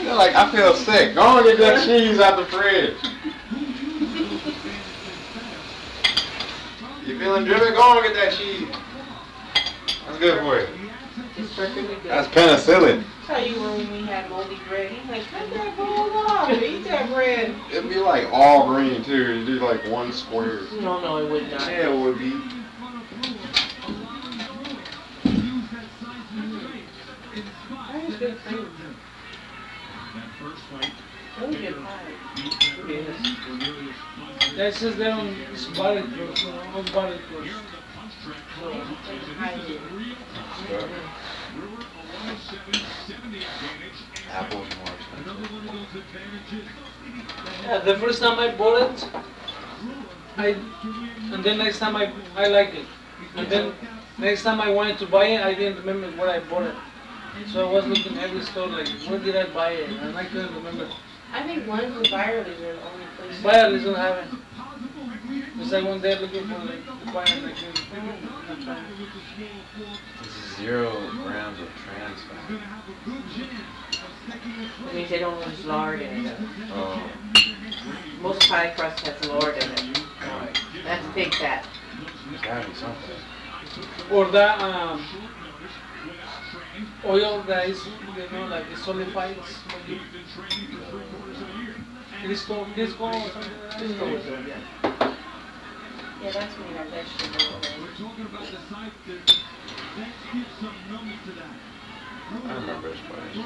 They're like, I feel sick. Go on and get that cheese out the fridge. You feeling dripping? Go on and get that cheese. That's good for you. It's perfectly good. That's penicillin. That's how you were when we had moldy bread. He's like, cut that bowl off. Eat that bread. It'd be like all green too. You do like one square. No, it would not. Yeah, it would be. That is good food. That was good pie. Yes. That's just they don't buy it close, on buy it close. Apple's more expensive. The first time I bought it, and then next time I like it. And then next time I wanted to buy it, I didn't remember where I bought it. So I was looking at every store like, where did I buy it? And I couldn't remember. I think ones with Byerly's are the only place. Byerly's don't have it. Because I went there looking for like to buy it, and I couldn't find it. This is 0 grams of trans fat. That means they don't use lard in it. Oh. Most pie crust has lard in it. Right. That's pig fat. There's gotta be something. Or that oil that is, you know, like the solidified. Crisco or something like that. Crisco is good, yeah. Yeah, that's made of vegetable oil. I remember this place.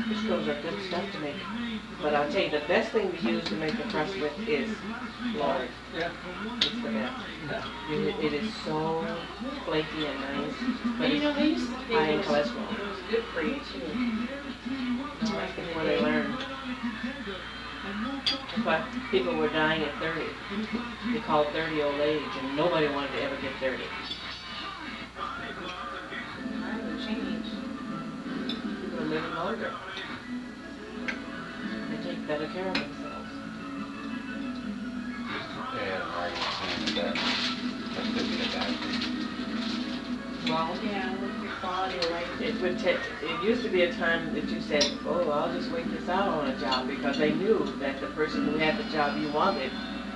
Crisco's are good stuff to make. But I'll tell you, the best thing to use to make the crust with is lard. Yeah. It's the best. It is so flaky and nice. But you know, they used to high in cholesterol. It was good for you too. That's before they learned. That's why people were dying at 30. They called 30 old age, and nobody wanted to ever get 30. People are living longer. They take better care of themselves. Yeah, right. That could be a bad thing. Well, yeah, look at your quality of life. It used to be a time that you said, oh, I'll just wait this out on a job, because they knew that the person who had the job you wanted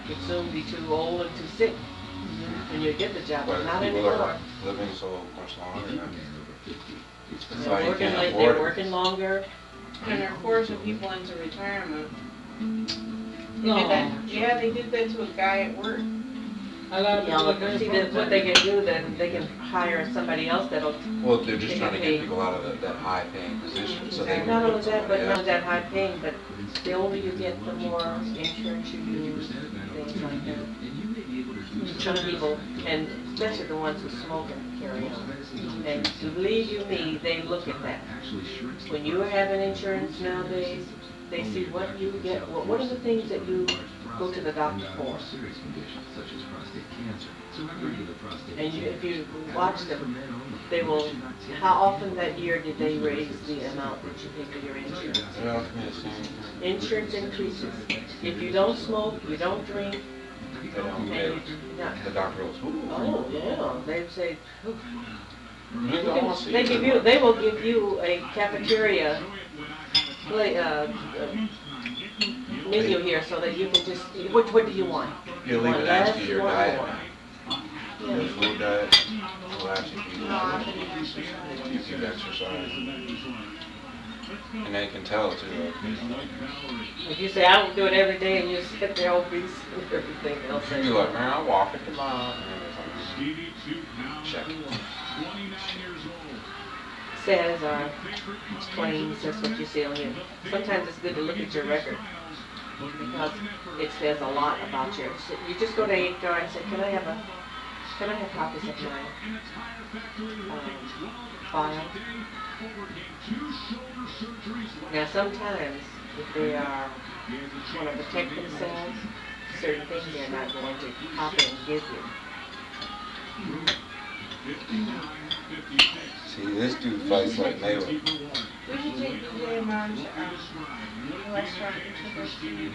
would soon be too old and too sick. And you'd get the job, but not anymore. People are living so much longer now. They're working longer, and they're forcing people into retirement. No. Yeah, they did that to a guy at work. See, what they can do, then they can hire somebody else that'll. Well, they're just trying to get people out of that high-paying position, so they can. Not only that, but not that high-paying, but the older you get, the more insurance you use, things like that. Some people, and especially the ones who smoke and carry on. And believe you me, they look at that. When you are having insurance nowadays, they see what you get. What are the things that you go to the doctor for? And if you watch them, they will. How often that year did they raise the amount that you pay for your insurance? Insurance increases. If you don't smoke, you don't drink. The doctor goes, ooh. Oh yeah, they say. They will give you a cafeteria menu here, so that you can just. What do you want? You leave it as to your diet. Yeah. Your food diet will actually be if you exercise. And they can tell too. If you say, I will do it every day, and you sit there obese and everything else. You'll be like, man, I'll walk it tomorrow. Check. Says our claims, that's what you see on here. Sometimes it's good to look at your record, because it says a lot about you. You just go to HR and say, can I have copies of my file? Now sometimes, if they want to protect themselves, certain things they're not going to copy and give you. See, this dude fights like Mayweather. We should take DJ around the restaurant into.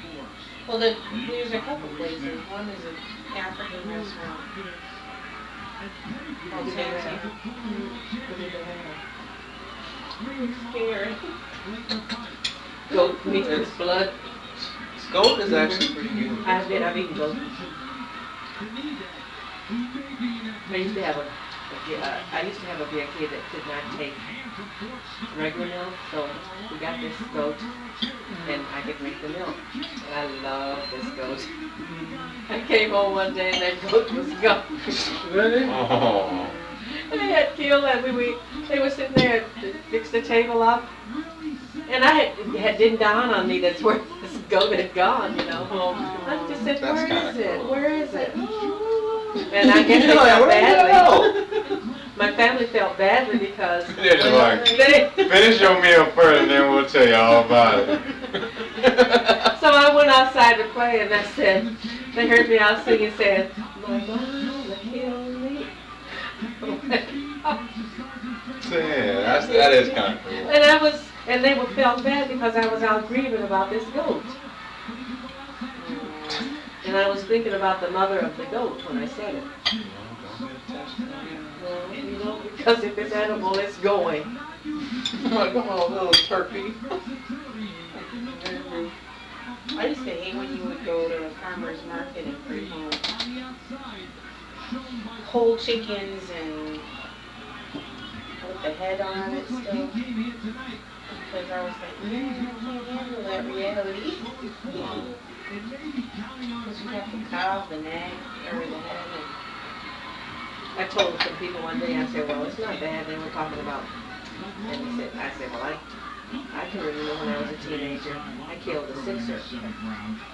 Well, there's a couple places. One is an African restaurant called Santa. Here, Meat with blood. Goat is actually pretty good. I've eaten goat. I used to have a kid that could not take regular milk, so we got this goat, and I could make the milk. And I love this goat. I came home one day and that goat was gone. Really? Oh. And they had killed that. They were sitting there to fix the table up, and it didn't dawn on me that's where this goat had gone. You know. I just said, That's where is it? cool. Where is it? And I guess they felt badly. My family felt badly because They're just like, finish your meal first and then we'll tell you all about it. So I went outside to play and I said, they heard me out singing and said, my mama killed me. Yeah, that is kind of cool. And they felt bad because I was out grieving about this goat. And I was thinking about the mother of the goat when I said it. Well, you know, because if it's edible, it's going. Like, come on, little turkey. I used to hate when you would go to the farmer's market and bring home whole chickens and with the head on it still. Because I was like, man, I can't handle that reality. Because you have to cut off the neck or the head. I told some people one day, I said, well, it's not bad. They were talking about, and I said, well, I can remember when I was a teenager, I killed a sixer.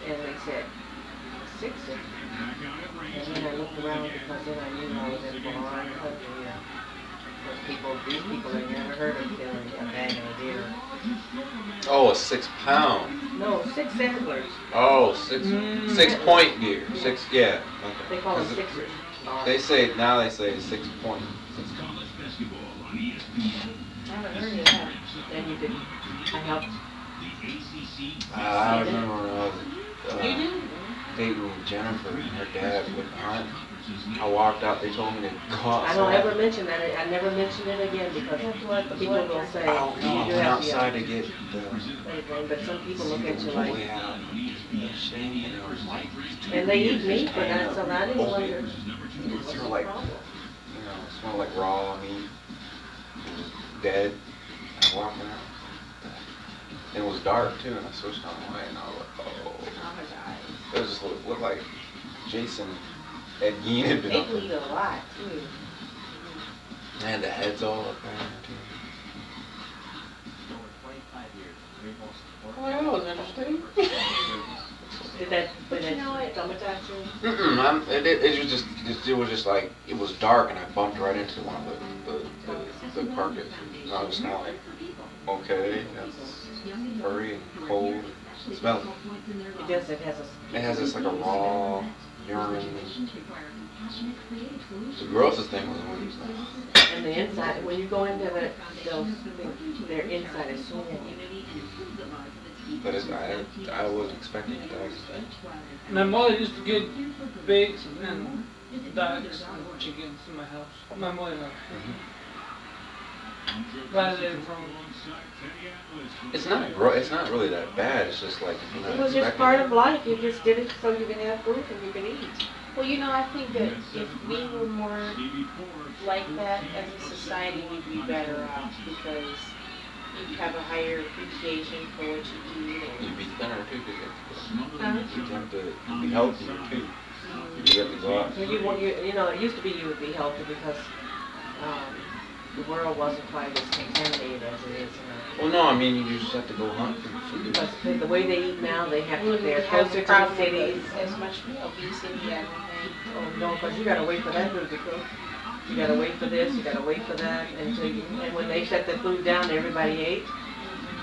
And they said, a sixer? And then I looked around because then I knew I was in for all country. These people had never heard of killing a bag of a deer. Oh, a 6 pound. No, 6 antlers. Oh, 6 point deer. Yeah. Okay. They call them sixers. They say 6 point. I haven't heard of that. And you did. I helped. I remember when I was You did? dating with Jennifer and her dad would hunt. I walked out, they told me to cut. I don't ever mention that. I never mention it again because people will say, Oh, no, I you do went have to outside to get anything, but some people look at you like, like, and they eat meat, but that's so that is wonder. it's sort of like, it smelled like raw meat. It was dead. I walked out. And it was dark too, and I switched on the light, and I was like, oh. It was just looked like Jason Ed Gein had been They up can eat there. a lot too. And the head's all up there too. Oh, that was interesting. Did that traumatize you? It was just like, it was dark, and I bumped right into one of the carcass. And I was just kind of like, okay, that's furry and cold. It smells. It does. It has This like a raw urine. The grossest thing was when you and the inside. When you go into those things, their inside is so. But I wasn't expecting it to. My mother used to get pigs and ducks and chickens in my house. My mother. It's not really that bad. It's just like you're not It was just expecting part it. of life. You just did it so you can have food and you can eat. Well, you know, I think that if we were more like that as a society, we'd be better off because you'd have a higher appreciation for what you eat. You'd be thinner too, because Huh? you'd be healthier too. You have to go out. You know, it used to be you would be healthy because the world wasn't quite as contaminated as it is now. Well, no, I mean you just have to go hunt for food. Because the way they eat now, they have Wouldn't they're have closer a to the problem cities. with as much obesity, I don't think. Oh no, because you gotta wait for that food to cook. You gotta wait for this, you gotta wait for that, and when they set the food down, everybody ate.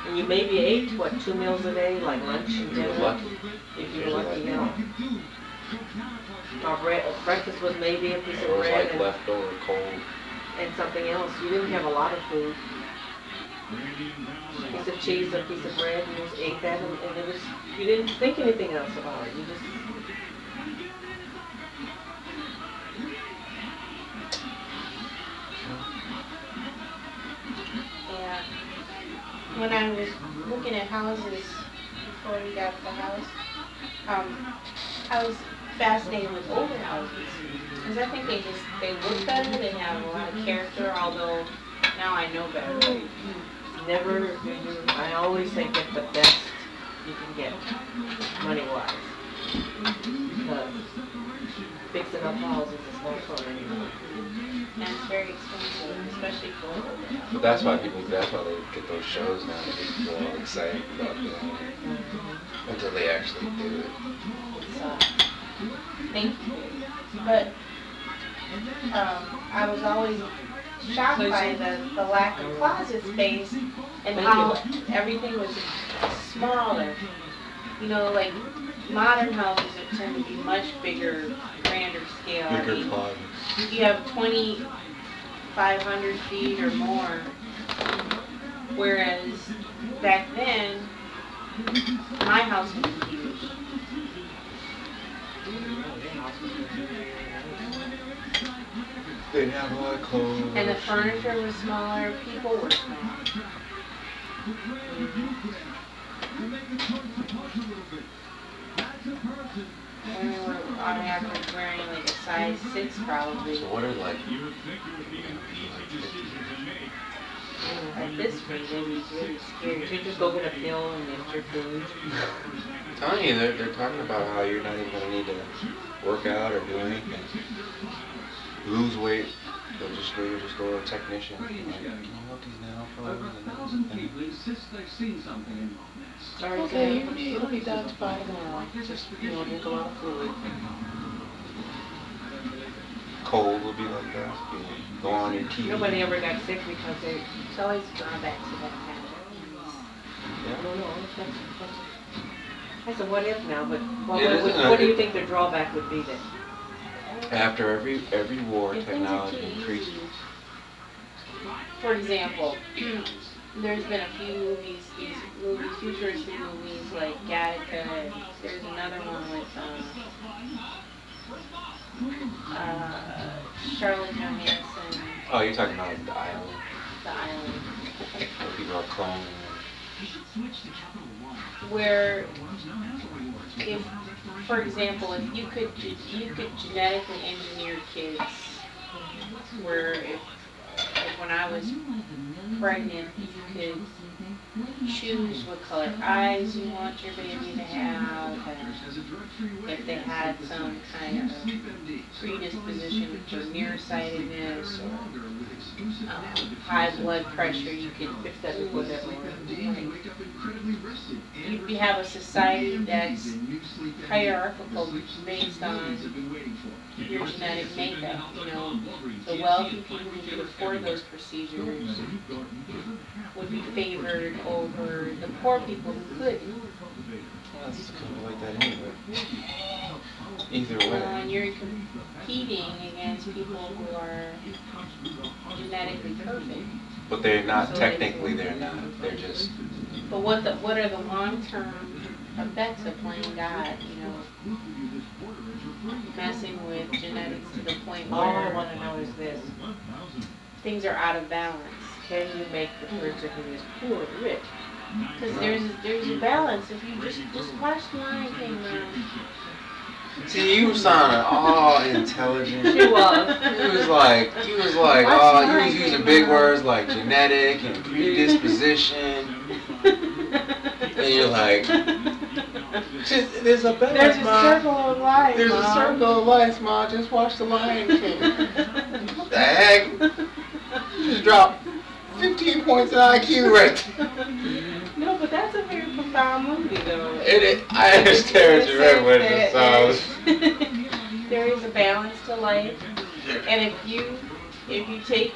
And you maybe ate, what, 2 meals a day, like lunch and You're dinner? lucky. If you're lucky, yeah. Or breakfast was maybe a piece It of was bread like leftover cold. and something else. You didn't have a lot of food. A piece of cheese, a piece of bread, and you just ate that, and it was, you didn't think anything else about it. You just... Yeah. When I was looking at houses before we got the house, I was fascinated with older houses. Because I think they look better, they have a lot of character, although now I know better. Never, I always say get the best you can get, money-wise. Because fixing up houses is not fun anymore. And it's very expensive, especially for older houses. But that's why they get those shows now. They get people all excited about doing it until they actually do it. So, thank you. But I was always shocked by the lack of closet space and how everything was smaller. You know, like modern houses tend to be much bigger, grander scale. Bigger closets. You have 2,500 feet or more, whereas back then, my house was huge. They have a lot of clothes. And the furniture was smaller, people were smaller. Women were on average wearing like a size 6 probably. So what are like? At this rate, they'd be really scary. You just go get a pill and get your food. I'm telling you, they're talking about how you're not even gonna need to work out or do anything. Lose weight. You'll just go to a technician. Like, can you help these now, Okay, it'll be done by tomorrow. Just, drink a lot of fluid. Cold will be like that. Go on your TV. Nobody ever got sick because they... It's always drawbacks to that kind of I don't know. That's a what if now, but what do you think the drawback would be then? After every war, technology increases. For example, there's been a few movies, these futuristic movies like Gattaca, and there's another one with Charlotte Johansson. Oh, you're talking about the island. The Island. Where people are cloning. Where, if, for example, if you could genetically engineer kids, where if when I was pregnant, you could choose what color eyes you want your baby to have, and if they had some kind of predisposition for nearsightedness or high blood pressure, you could fix that before that one. You have a society that's hierarchical based on your genetic makeup. You know, the wealthy people who could afford those procedures would be favored over the poor people who couldn't. Well, it's kind of like that anyway. Either way. And you're competing against people who are genetically perfect. But they're not, technically they're not. They're just... But what are the long-term effects of playing God, messing with genetics to the point All I where want to know is this. things are out of balance? Can you make the person who is poor rich? Because there's a balance. If you just watch the Lion King, man. See, you sounded all intelligent. She was. He was like, oh, he was using big words like genetic and predisposition. And you're like, there's a balance, There's a Ma. circle of life, There's Mom. a circle of life, Ma. Just watch the Lion King. What the heck? You just dropped 15 points in IQ right there. No, but that's a very profound movie, though. I understand what you read with it, so... There is a balance to life, and if you take